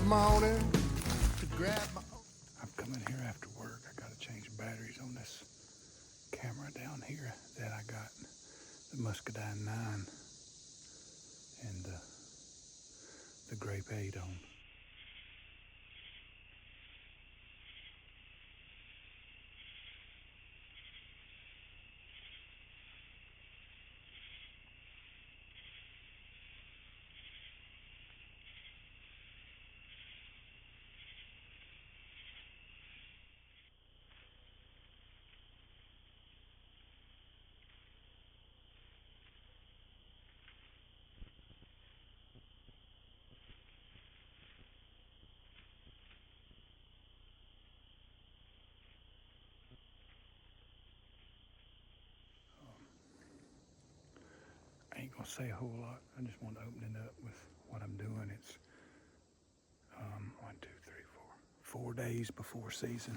morning to grab my... I'm coming here after work. I gotta change batteries on this camera down here that I got, the Muscadine 9 and the Grape 8 on. I ain't gonna say a whole lot. I just want to open it up with what I'm doing. It's 4 days before season.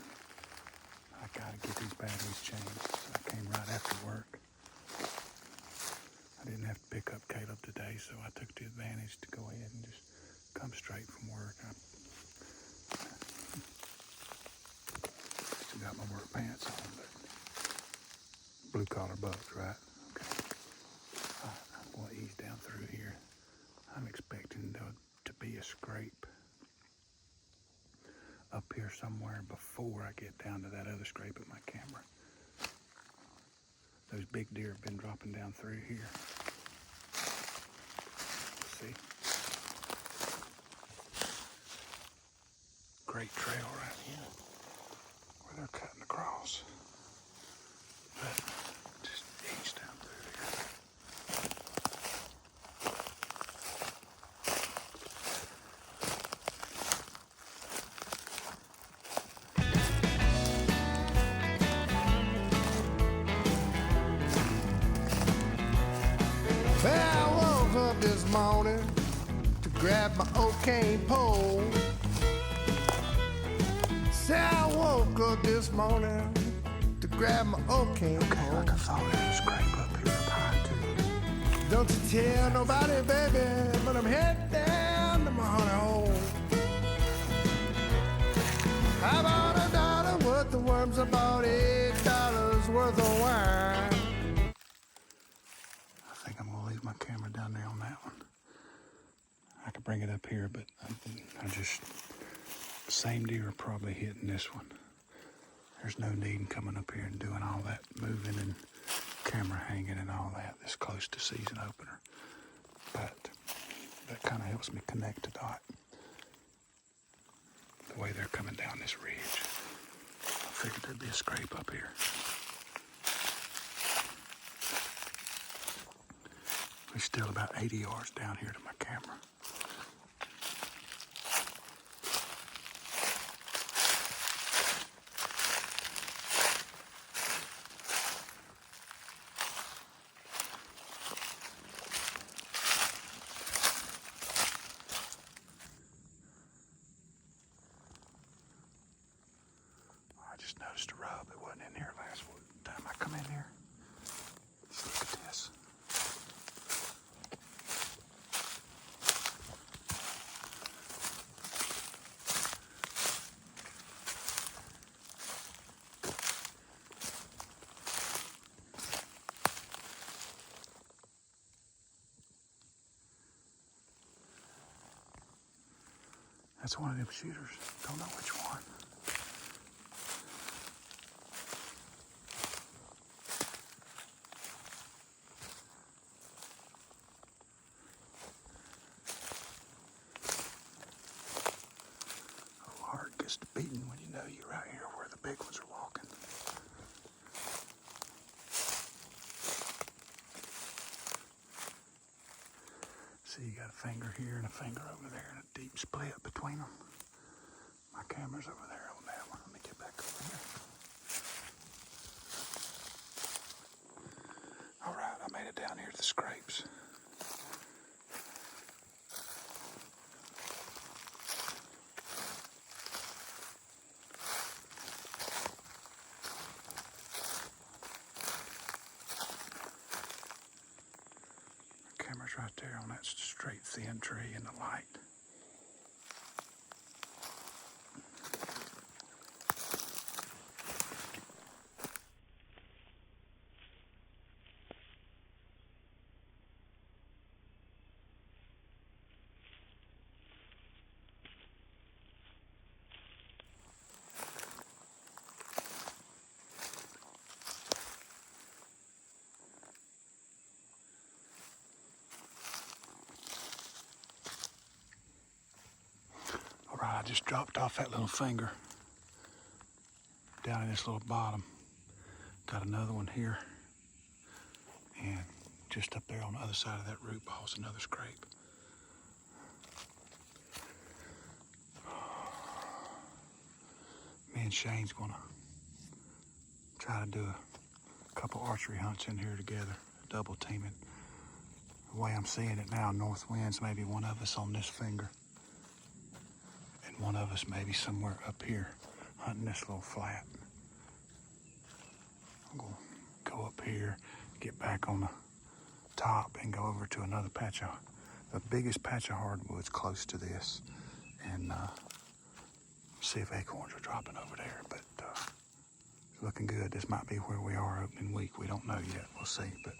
I gotta get these batteries changed. So I came right after work. I didn't have to pick up Caleb today, so I took the advantage to go ahead and just come straight from work. I still got my work pants on, but blue collar bucks, right? Okay. I'm going to ease down through here. I'm expecting there to be a scrape up here somewhere before I get down to that other scrape at my camera. Those big deer have been dropping down through here. See? Great trail right here where they're cutting across. But just ease down through here. Well, I woke up this morning to grab my oak cane pole. Say I woke up this morning to grab my oak cane pole. Like I thought it was scrape up here up high too. Don't you tell nobody, baby, but I'm heading down to my honey hole. I bought $1 worth of worms, I bought $8 worth of wine. I think I'm gonna leave my camera down there on that one. I could bring it up here, but I just, same deer are probably hitting this one. There's no need in coming up here and doing all that moving and camera hanging and all that this close to season opener. But that kind of helps me connect the dot. The way they're coming down this ridge. I figured there'd be a scrape up here. We're still about 80 yards down here to my camera. I just noticed a rub that wasn't in here last time I come in here. Just look at this. That's one of them shooters. Don't know which one. Oh, heart gets to beating when you know you're out here where the big ones are walking. See, you got a finger here and a finger over there and a deep split between them. My camera's over there on that one. Let me get back over here. All right, I made it down here to the scrapes. My camera's right there on that straight thin tree in the light. I just dropped off that little finger down in this little bottom. Got another one here. And just up there on the other side of that root ball is another scrape. Me and Shane's gonna try to do a couple archery hunts in here together, double teaming. The way I'm seeing it now, north winds, maybe one of us on this finger and one of us maybe somewhere up here hunting this little flat. I'm gonna go up here, get back on the top and go over to another patch of, the biggest patch of hardwoods close to this, and see if acorns are dropping over there. But it's looking good. This might be where we are opening week. We don't know yet. We'll see. But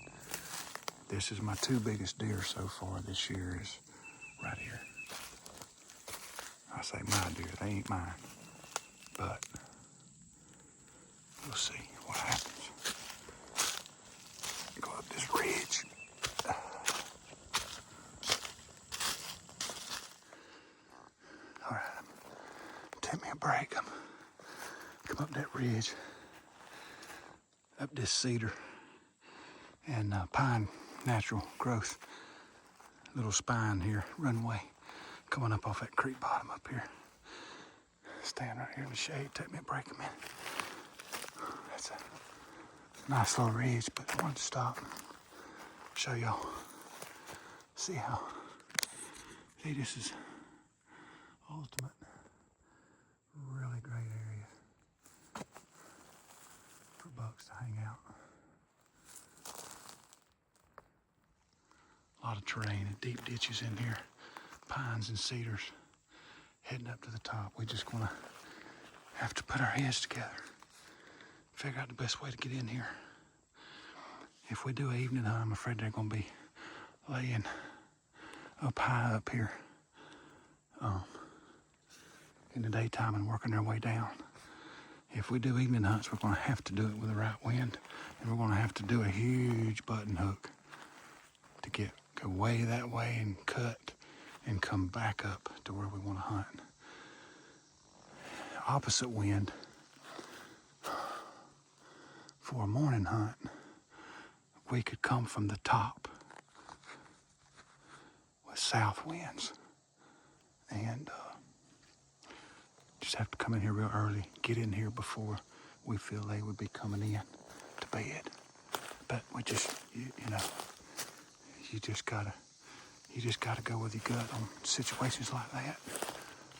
this is my two biggest deer so far this year is right here. I say my deer. They ain't mine. But we'll see what happens. Go up this ridge. All right. Take me a break. Come up that ridge. Up this cedar and pine natural growth. Little spine here, runway. Coming up off that creek bottom up here. Stand right here in the shade. Take me a break a minute. That's a nice little ridge, but I wanted to stop and show y'all. See this is ultimate. Really great area for bucks to hang out. A lot of terrain and deep ditches in here. Pines and cedars heading up to the top. We're just gonna have to put our heads together. Figure out the best way to get in here. If we do an evening hunt, I'm afraid they're gonna be laying up high up here in the daytime and working their way down. If we do evening hunts, we're gonna have to do it with the right wind, and we're gonna have to do a huge button hook to go way that way and cut and come back up to where we want to hunt. Opposite wind for a morning hunt, we could come from the top with south winds, and just have to come in here real early, get in here before we feel they would be coming in to bed. But we just, you know, you just gotta go with your gut on situations like that.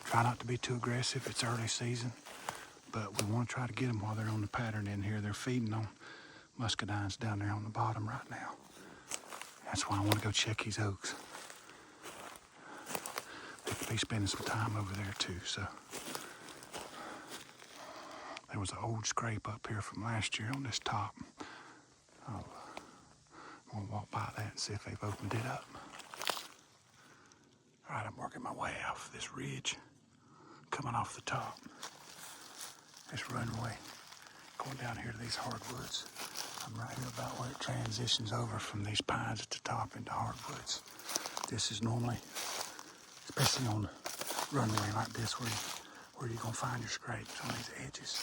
Try not to be too aggressive. It's early season, but we want to try to get them while they're on the pattern in here. They're feeding on muscadines down there on the bottom right now. That's why I want to go check these oaks. We could be spending some time over there too. So there was an old scrape up here from last year on this top. I'm gonna walk by that and see if they've opened it up. All right, I'm working my way off this ridge, coming off the top. This runway, going down here to these hardwoods. I'm right here about where it transitions over from these pines at the top into hardwoods. This is normally, especially on a runway like this, where you're gonna find your scrapes on these edges.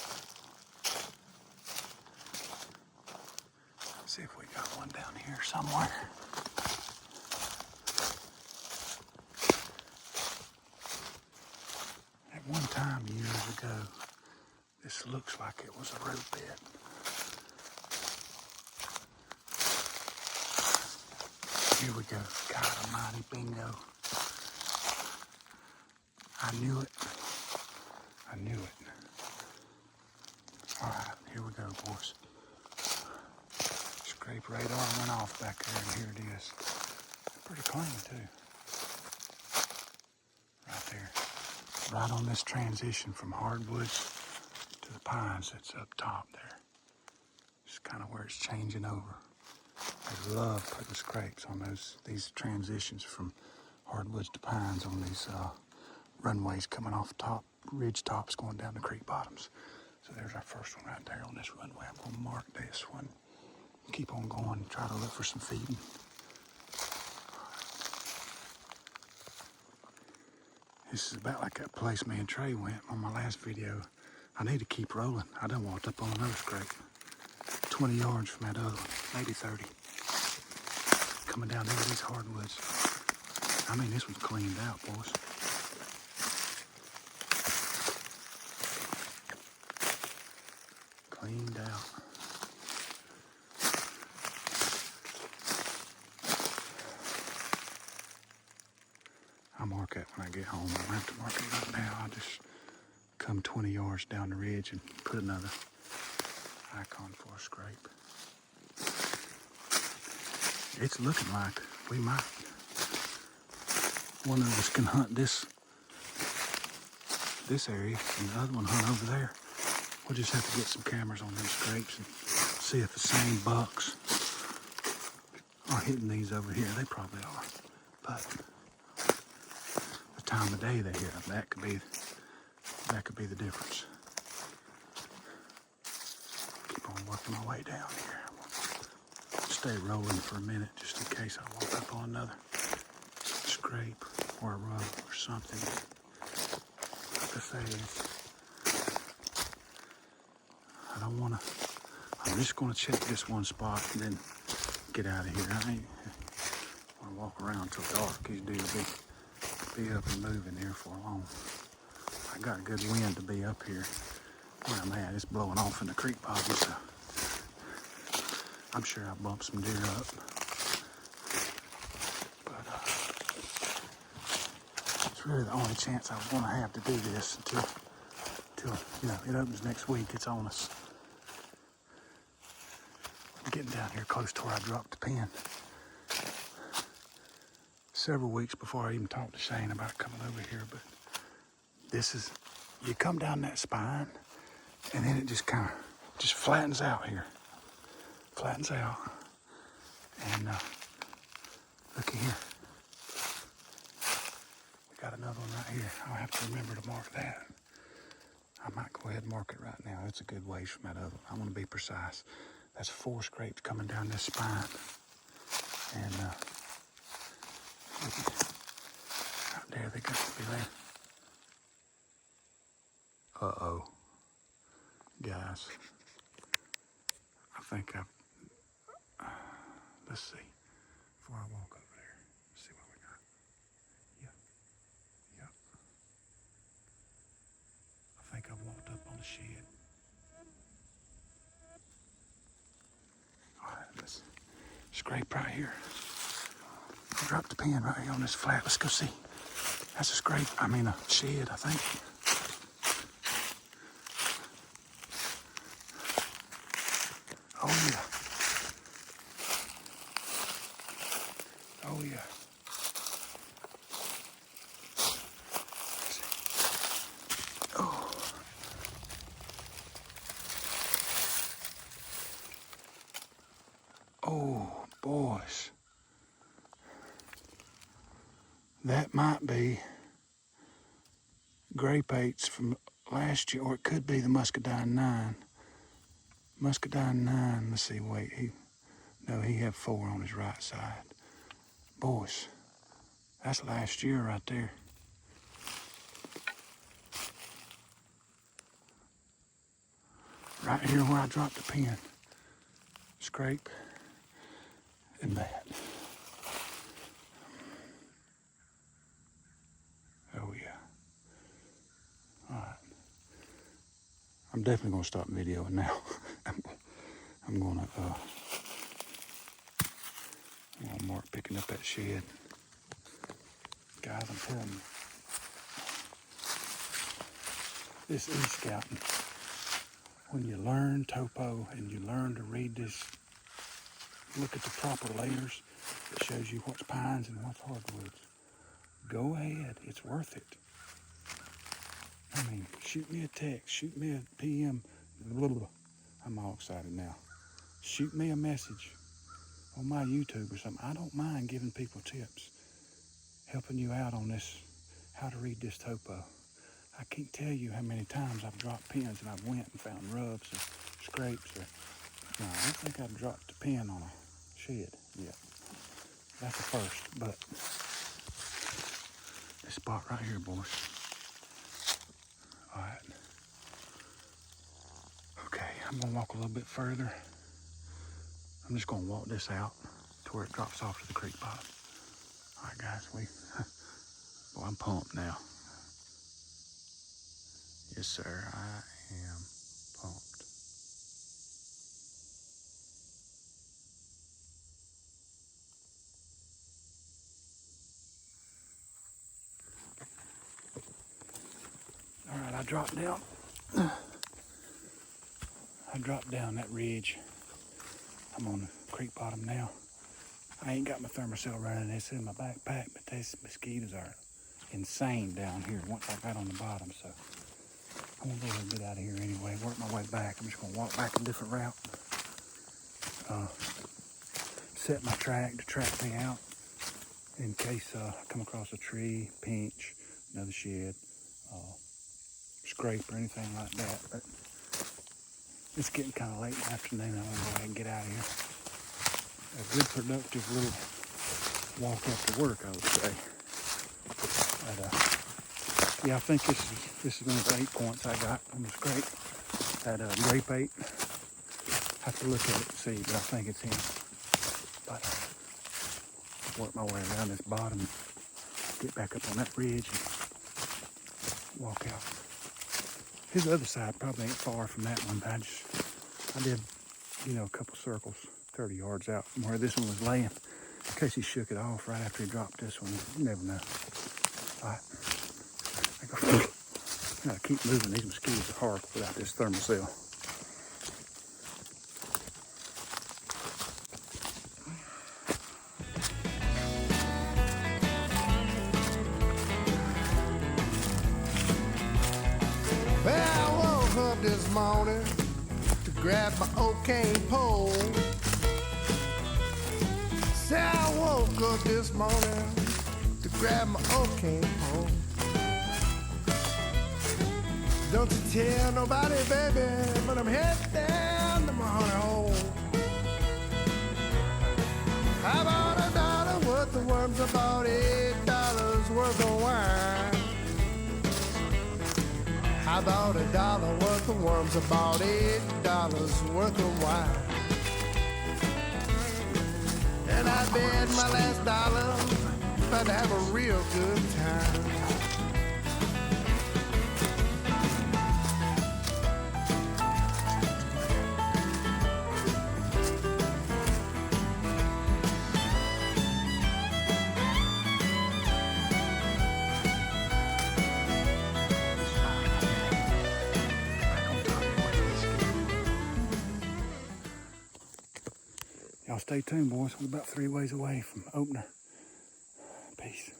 See if we got one down here somewhere. At one time years ago, this looks like it was a root bed. Here we go. God almighty, bingo. I knew it. I knew it. All right, here we go, boys. Scrape radar went off back there, and here it is. Pretty clean, too. Right there. Right on this transition from hardwoods to the pines that's up top there. It's kind of where it's changing over. I love putting scrapes on these transitions from hardwoods to pines on these runways coming off top, ridge tops going down the creek bottoms. So there's our first one right there on this runway. I'm going to mark this one. Keep on going, try to look for some feeding. This is about like that place me and Trey went on my last video. I need to keep rolling. I done walked up on another scrape. 20 yards from that other one, maybe 30. Coming down into these hardwoods. I mean, this one's cleaned out, boys. Cleaned out. I'll mark that when I get home. I don't have to mark it right now. I'll just come 20 yards down the ridge and put another icon for a scrape. It's looking like we might, one of us can hunt this area and the other one hunt over there. We'll just have to get some cameras on these scrapes and see if the same bucks are hitting these over here. They probably are, but the time of day they hit them, that could be the difference. Keep on working my way down here. Stay rolling for a minute just in case I walk up on another scrape or a rub or something. Like I say, I don't want to. I'm just going to check this one spot and then get out of here. I ain't want to walk around till dark. These dudes be up and moving here for long. I got a good wind to be up here where I'm at. It's blowing off in the creek bottom, so I'm sure I'll bump some deer up. But it's really the only chance I was going to have to do this until it opens next week. It's on us. I'm getting down here close to where I dropped the pin. Several weeks before I even talked to Shane about coming over here, but this is, you come down that spine and then it just kind of just flattens out here. Flattens out. And look here. We got another one right here. I'll have to remember to mark that. I might go ahead and mark it right now. It's a good ways from that other one. I want to be precise. That's 4 scrapes coming down this spine. And out there they got to be there. Uh-oh. Guys. I think let's see. Before I walk over there, see what we got. Yep. I think I walked up on the shed. All right, let's scrape right here. Drop the pin right here on this flat. Let's go see. That's a scrape. I mean a shed, I think. Oh yeah. Oh yeah. Oh. Oh, boys. That might be grape 8s from last year, or it could be the Muscadine 9. Muscadine 9, let's see, wait, he had 4 on his right side. Boys, that's last year right there. Right here where I dropped the pin. Scrape and that. Oh yeah. All right. I'm definitely gonna stop videoing now. I'm gonna mark picking up that shed. Guys, I'm telling you, this e-scouting, when you learn topo and you learn to read this, look at the proper layers, it shows you what's pines and what's hardwoods. Go ahead, it's worth it. I mean, shoot me a text, shoot me a PM, blah, blah, blah. I'm all excited now. Shoot me a message on my YouTube or something. I don't mind giving people tips, helping you out on this, how to read this topo. I can't tell you how many times I've dropped pins and I've went and found rubs or scrapes. No, I don't think I've dropped a pin on a shed yet. That's the first, but This spot right here, boys. All right. Okay, I'm gonna walk a little bit further. I'm just gonna walk this out to where it drops off to the creek bottom. All right, guys, well, I'm pumped now. Yes, sir, I am pumped. All right, I dropped down that ridge. I'm on the creek bottom now. I ain't got my thermocell running. It's in my backpack, but these mosquitoes are insane down here once I got on the bottom. So I'm gonna go ahead and get out of here anyway, work my way back. I'm just gonna walk back a different route. Set my track to track me out in case I come across a tree, pinch, another shed, scrape or anything like that. But it's getting kind of late in the afternoon. I'm gonna go ahead and get out of here. A good productive little walk after work, I would say. But, yeah, I think this is one of the 8 points I got on the scrape. That grape 8. Have to look at it and see, but I think it's him. But work my way around this bottom, get back up on that ridge, and walk out. His other side probably ain't far from that one, but I did, a couple circles, 30 yards out from where this one was laying, in case he shook it off right after he dropped this one. You never know. All right. I gotta keep moving. These mosquitoes are horrible without this thermocell. Well, I woke up this morning to grab my old cane pole. Say I woke up this morning to grab my old cane pole. Don't you tell nobody, baby, but I'm headed down to my honey hole. I bought $1 worth of worms, about $8 worth of wine. I bought $1 worth of worms, about $8 worth of wine. And I bet my last dollar about to have a real good time. Y'all stay tuned, boys. We're about 3 ways away from opener. Peace.